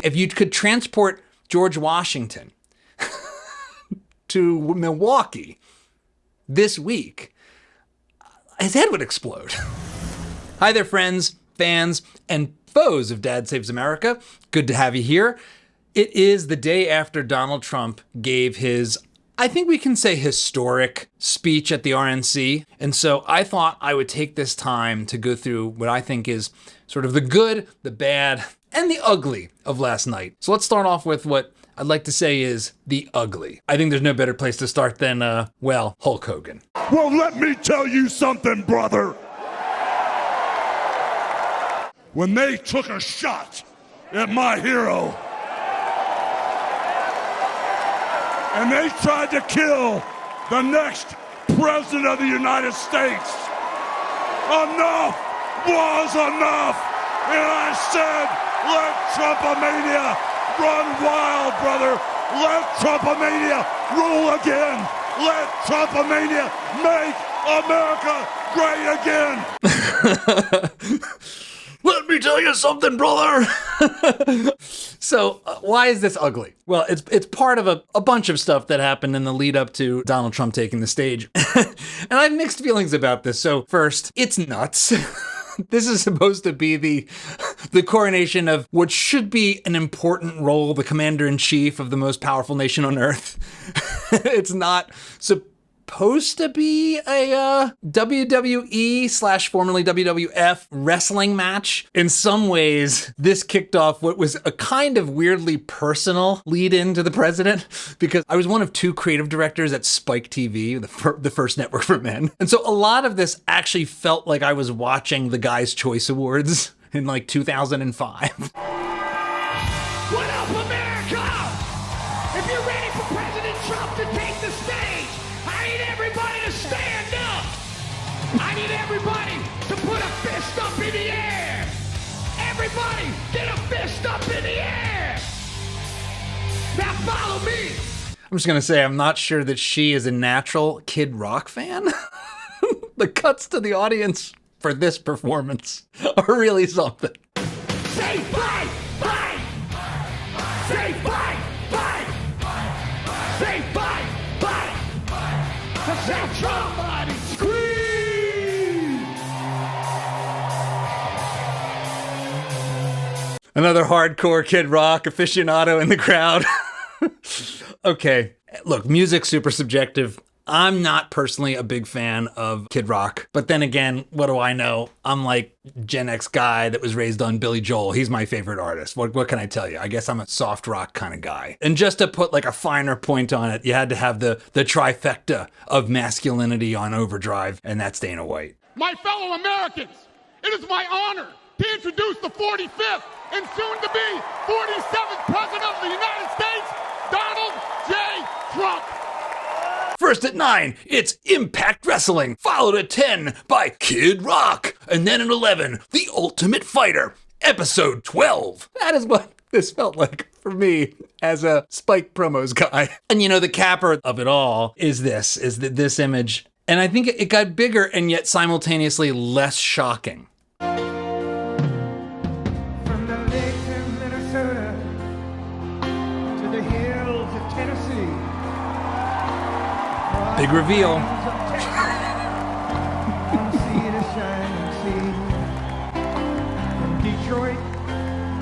If you could transport George Washington to Milwaukee this week, his head would explode. Hi there, friends, fans, and foes of Dad Saves America. Good to have you here. It is the day after Donald Trump gave his, I think we can say, historic speech at the RNC. And so I thought I would take this time to go through what I think is sort of the good, the bad, and the ugly of last night. So let's start off with what I'd like to say is the ugly. I think there's no better place to start than, Hulk Hogan. Well, let me tell you something, brother. When they took a shot at my hero, and they tried to kill the next president of the United States, enough was enough. And I said, let Trumpomania run wild, brother. Let Trumpomania rule again. Let Trumpomania make America great again. Let me tell you something, brother. So why is this ugly? Well, it's part of a bunch of stuff that happened in the lead up to Donald Trump taking the stage. And I have mixed feelings about this. So first, it's nuts. This is supposed to be the coronation of what should be an important role, the commander-in-chief of the most powerful nation on earth. It's not supposed to be a WWE / formerly WWF wrestling match. In some ways, this kicked off what was a kind of weirdly personal lead in to the president, because I was one of two creative directors at Spike TV, the first network for men. And so a lot of this actually felt like I was watching the Guys' Choice Awards in like 2005. What up, America? If you're ready for President Trump to take the stage, I need everybody to stand up. I need everybody to put a fist up in the air. Everybody, get a fist up in the air. Now follow me. I'm just going to say, I'm not sure that she is a natural Kid Rock fan. The cuts to the audience for this performance are really something. Say fight, fight. Say fight, fight. Say fight, fight. Say somebody scream. Another hardcore Kid Rock aficionado in the crowd. Okay, look, music's super subjective. I'm not personally a big fan of Kid Rock, but then again, what do I know? I'm like Gen X guy that was raised on Billy Joel. He's my favorite artist. What can I tell you? I guess I'm a soft rock kind of guy. And just to put like a finer point on it, you had to have the trifecta of masculinity on overdrive, and that's Dana White. My fellow Americans, it is my honor to introduce the 45th and soon to be 47th President of the United States, Donald J. Trump. First at 9, it's Impact Wrestling, followed at 10 by Kid Rock, and then at 11, The Ultimate Fighter, Episode 12. That is what this felt like for me as a Spike Promos guy. And you know, the capper of it all is this image. And I think it got bigger and yet simultaneously less shocking. From the lakes of Minnesota to the hills of Tennessee. Big reveal. From sea to shining sea. From Detroit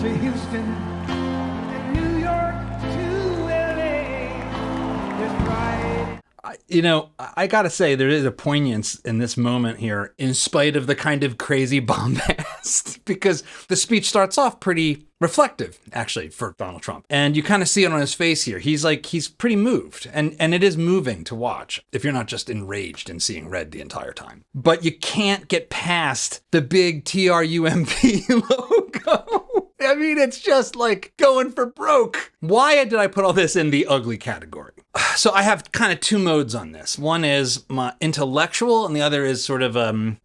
to Houston and New York to LA. There's pride. I gotta say, there is a poignance in this moment here, in spite of the kind of crazy bombast, because the speech starts off pretty reflective, actually, for Donald Trump. And you kind of see it on his face here. He's pretty moved, and it is moving to watch if you're not just enraged and seeing red the entire time. But you can't get past the big TRUMP logo. I mean, it's just like going for broke. Why did I put all this in the ugly category? So I have kind of two modes on this. One is my intellectual, and the other is sort of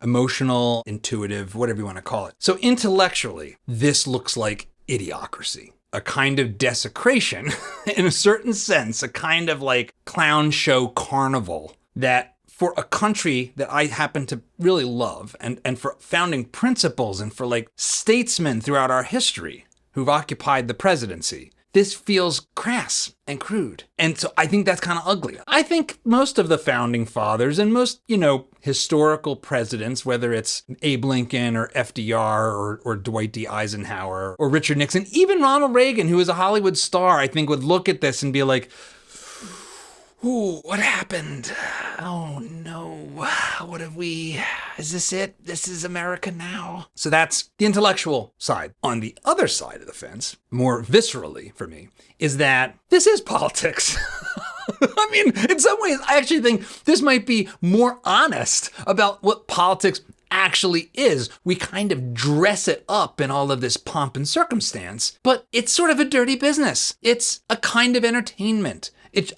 emotional, intuitive, whatever you want to call it. So intellectually, this looks like idiocracy. A kind of desecration, in a certain sense, a kind of like clown show carnival that for a country that I happen to really love, and for founding principles and for like statesmen throughout our history, who've occupied the presidency. This feels crass and crude. And so I think that's kind of ugly. I think most of the founding fathers and most, historical presidents, whether it's Abe Lincoln or FDR or Dwight D. Eisenhower or Richard Nixon, even Ronald Reagan, who is a Hollywood star, I think would look at this and be like, ooh, what happened? Oh no, what have we, is this it? This is America now. So that's the intellectual side. On the other side of the fence, more viscerally for me, is that this is politics. I mean, in some ways, I actually think this might be more honest about what politics actually is. We kind of dress it up in all of this pomp and circumstance, but it's sort of a dirty business. It's a kind of entertainment.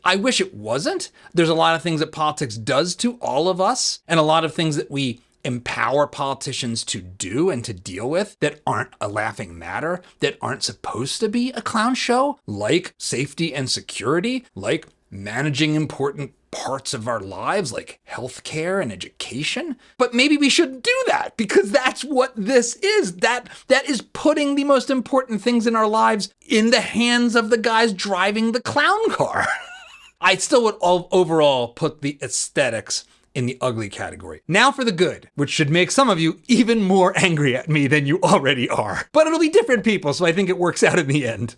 I wish it wasn't. There's a lot of things that politics does to all of us, and a lot of things that we empower politicians to do and to deal with that aren't a laughing matter, that aren't supposed to be a clown show, like safety and security, like managing important parts of our lives like healthcare and education. But maybe we should do that because that's what this is. That is putting the most important things in our lives in the hands of the guys driving the clown car. I still would overall put the aesthetics in the ugly category. Now for the good, which should make some of you even more angry at me than you already are. But it'll be different people, so I think it works out in the end.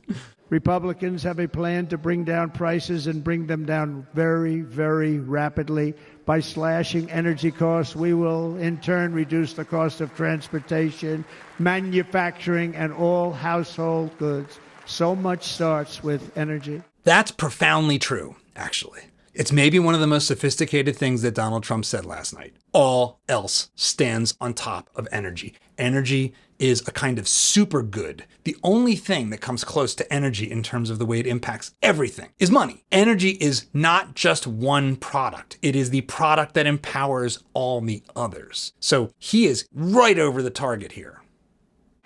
Republicans have a plan to bring down prices and bring them down very, very rapidly. By slashing energy costs, we will in turn reduce the cost of transportation, manufacturing, and all household goods. So much starts with energy. That's profoundly true, actually. It's maybe one of the most sophisticated things that Donald Trump said last night. All else stands on top of energy. Energy is a kind of super good. The only thing that comes close to energy in terms of the way it impacts everything is money. Energy is not just one product. It is the product that empowers all the others. So he is right over the target here.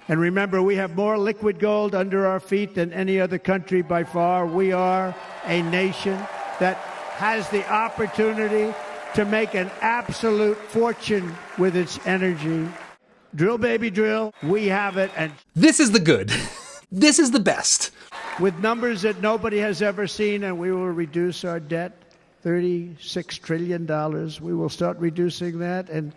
And remember, we have more liquid gold under our feet than any other country by far. We are a nation that has the opportunity to make an absolute fortune with its energy. Drill, baby, drill. We have it. And this is the good. This is the best. With numbers that nobody has ever seen, and we will reduce our debt, $36 trillion. We will start reducing that. And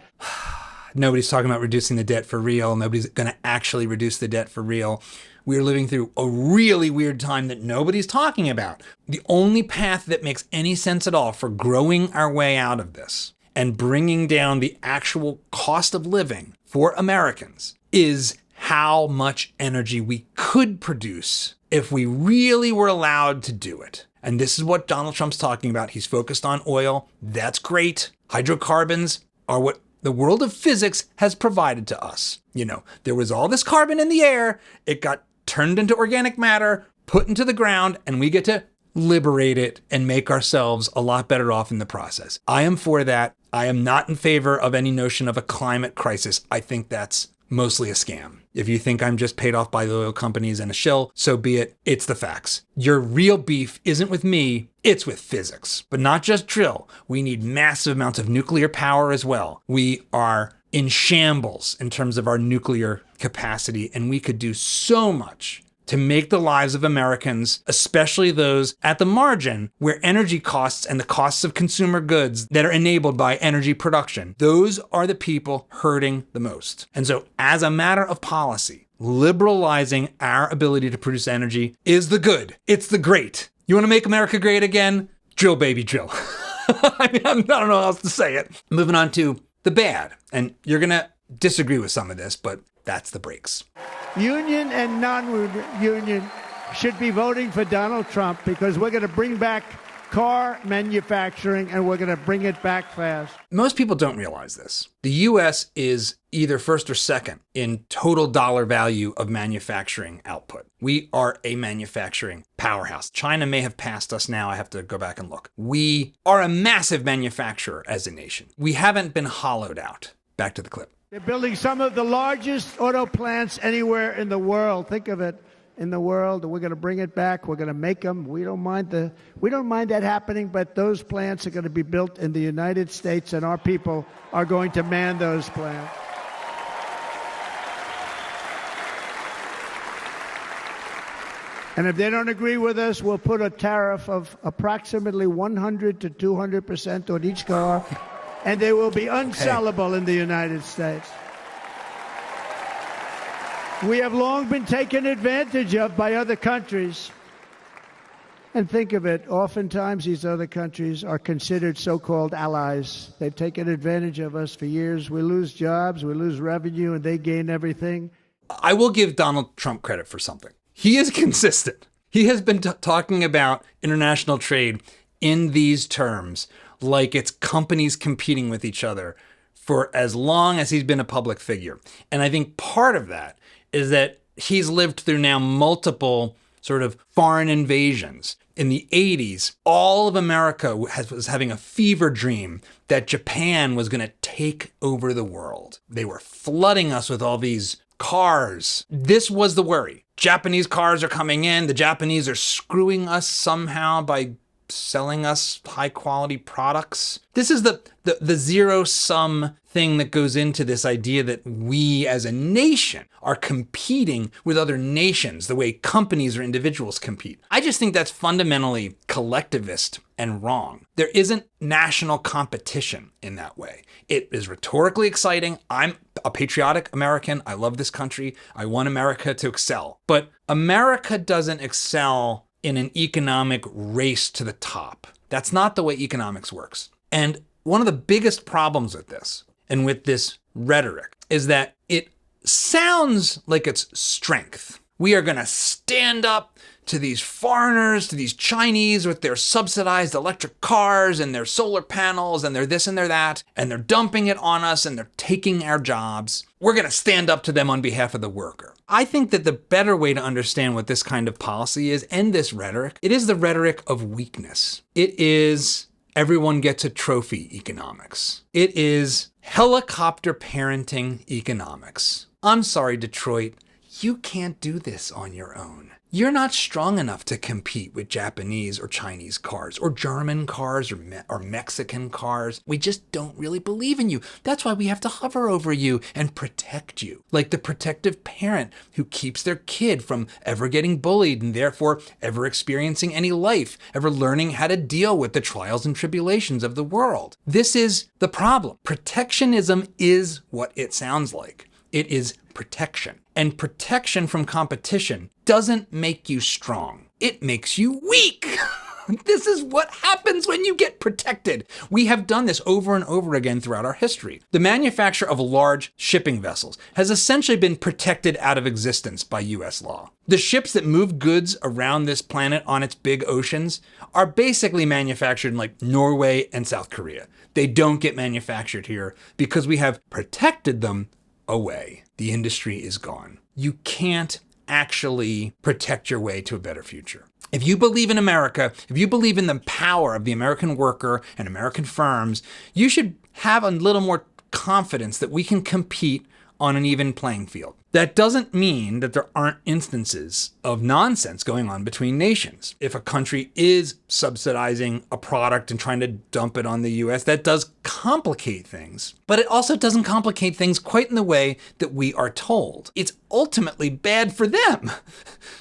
nobody's talking about reducing the debt for real. Nobody's going to actually reduce the debt for real. We're living through a really weird time that nobody's talking about. The only path that makes any sense at all for growing our way out of this and bringing down the actual cost of living for Americans is how much energy we could produce if we really were allowed to do it. And this is what Donald Trump's talking about. He's focused on oil. That's great. Hydrocarbons are what the world of physics has provided to us. There was all this carbon in the air. It got turned into organic matter, put into the ground, and we get to liberate it and make ourselves a lot better off in the process. I am for that. I am not in favor of any notion of a climate crisis. I think that's mostly a scam. If you think I'm just paid off by the oil companies and a shill, so be it. It's the facts. Your real beef isn't with me, it's with physics. But not just drill. We need massive amounts of nuclear power as well. We are in shambles in terms of our nuclear capacity, and we could do so much to make the lives of Americans, especially those at the margin where energy costs and the costs of consumer goods that are enabled by energy production, those are the people hurting the most. And so as a matter of policy, liberalizing our ability to produce energy is the good. It's the great. You want to make America great again? Drill, baby, drill. I don't know how else to say it. Moving on to the bad. And you're going to disagree with some of this, but that's the breaks. Union and non-union should be voting for Donald Trump because we're going to bring back car manufacturing and we're going to bring it back fast. Most people don't realize this. The U.S. is either first or second in total dollar value of manufacturing output. We are a manufacturing powerhouse. China may have passed us now. I have to go back and look. We are a massive manufacturer as a nation. We haven't been hollowed out. Back to the clip. They're building some of the largest auto plants anywhere in the world. Think of it, in the world. We're going to bring it back. We're going to make them. We don't mind that happening, but those plants are going to be built in the United States, and our people are going to man those plants. And if they don't agree with us, we'll put a tariff of approximately 100 to 200% on each car, and they will be unsellable in the United States. We have long been taken advantage of by other countries. And think of it, oftentimes these other countries are considered so-called allies. They've taken advantage of us for years. We lose jobs, we lose revenue, and they gain everything. I will give Donald Trump credit for something. He is consistent. He has been talking about international trade in these terms, like it's companies competing with each other for as long as he's been a public figure. And I think part of that is that he's lived through now multiple sort of foreign invasions. In the 80s, all of America was having a fever dream that Japan was going to take over the world. They were flooding us with all these cars. This was the worry. Japanese cars are coming in. The Japanese are screwing us somehow by selling us high quality products. This is the zero sum thing that goes into this idea that we as a nation are competing with other nations the way companies or individuals compete. I just think that's fundamentally collectivist and wrong. There isn't national competition in that way. It is rhetorically exciting. I'm a patriotic American. I love this country. I want America to excel. But America doesn't excel in an economic race to the top. That's not the way economics works. And one of the biggest problems with this and with this rhetoric is that it sounds like it's strength. We are going to stand up to these foreigners, to these Chinese with their subsidized electric cars and their solar panels and their this and their that, and they're dumping it on us and they're taking our jobs. We're going to stand up to them on behalf of the worker. I think that the better way to understand what this kind of policy is and this rhetoric, it is the rhetoric of weakness. It is everyone gets a trophy economics. It is helicopter parenting economics. I'm sorry, Detroit, you can't do this on your own. You're not strong enough to compete with Japanese or Chinese cars or German cars or Mexican cars. We just don't really believe in you. That's why we have to hover over you and protect you, like the protective parent who keeps their kid from ever getting bullied and therefore ever experiencing any life, ever learning how to deal with the trials and tribulations of the world. This is the problem. Protectionism is what it sounds like. It is protection. And protection from competition doesn't make you strong. It makes you weak. This is what happens when you get protected. We have done this over and over again throughout our history. The manufacture of large shipping vessels has essentially been protected out of existence by US law. The ships that move goods around this planet on its big oceans are basically manufactured in like Norway and South Korea. They don't get manufactured here because we have protected them away. The industry is gone. You can't actually protect your way to a better future. If you believe in America, if you believe in the power of the American worker and American firms, you should have a little more confidence that we can compete on an even playing field. That doesn't mean that there aren't instances of nonsense going on between nations. If a country is subsidizing a product and trying to dump it on the US, that does complicate things. But it also doesn't complicate things quite in the way that we are told. It's ultimately bad for them.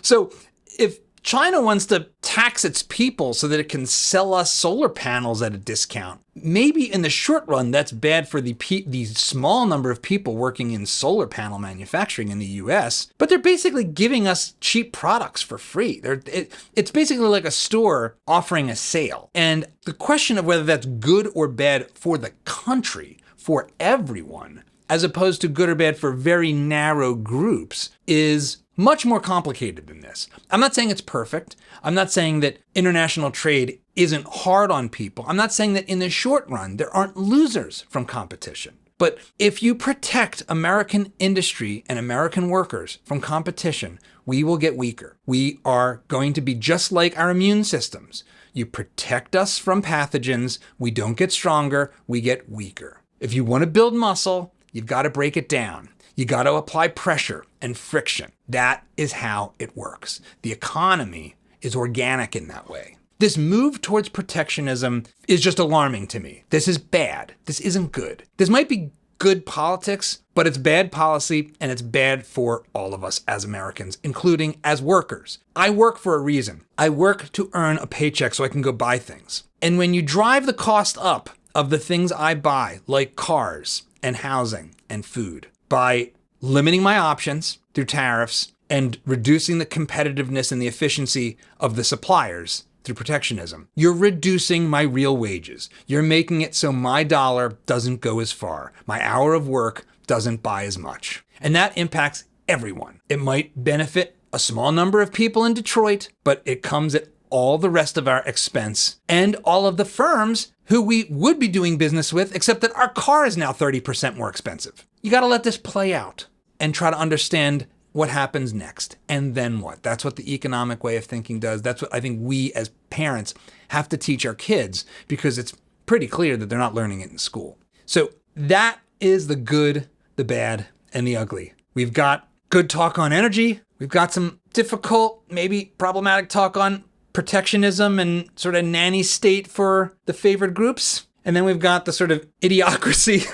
So if China wants to tax its people so that it can sell us solar panels at a discount, maybe in the short run, that's bad for the small number of people working in solar panel manufacturing in the US, but they're basically giving us cheap products for free. It's basically like a store offering a sale. And the question of whether that's good or bad for the country, for everyone, as opposed to good or bad for very narrow groups, is much more complicated than this. I'm not saying it's perfect. I'm not saying that international trade isn't hard on people. I'm not saying that in the short run, there aren't losers from competition. But if you protect American industry and American workers from competition, we will get weaker. We are going to be just like our immune systems. You protect us from pathogens, we don't get stronger, we get weaker. If you want to build muscle, you've got to break it down. You got to apply pressure and friction. That is how it works. The economy is organic in that way. This move towards protectionism is just alarming to me. This is bad. This isn't good. This might be good politics, but it's bad policy and it's bad for all of us as Americans, including as workers. I work for a reason. I work to earn a paycheck so I can go buy things. And when you drive the cost up of the things I buy, like cars and housing and food, by limiting my options through tariffs and reducing the competitiveness and the efficiency of the suppliers through protectionism, you're reducing my real wages. You're making it so my dollar doesn't go as far. My hour of work doesn't buy as much. And that impacts everyone. It might benefit a small number of people in Detroit, but it comes at all the rest of our expense and all of the firms who we would be doing business with, except that our car is now 30% more expensive. You got to let this play out and try to understand what happens next and then what. That's what the economic way of thinking does. That's what I think we as parents have to teach our kids, because it's pretty clear that they're not learning it in school. So that is the good, the bad, and the ugly. We've got good talk on energy. We've got some difficult, maybe problematic talk on protectionism and sort of nanny state for the favored groups. And then we've got the sort of idiocracy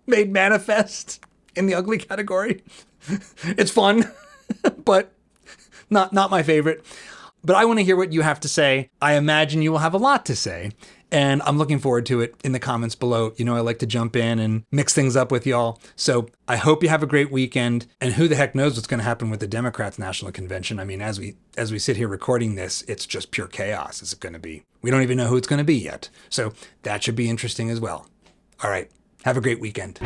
made manifest in the ugly category. It's fun, but not my favorite. But I want to hear what you have to say. I imagine you will have a lot to say, and I'm looking forward to it in the comments below. You know, I like to jump in and mix things up with y'all. So I hope you have a great weekend, and who the heck knows what's going to happen with the Democrats' National Convention. I mean, as we sit here recording this, it's just pure chaos. Is it going to be? We don't even know who it's going to be yet. So that should be interesting as well. All right. Have a great weekend.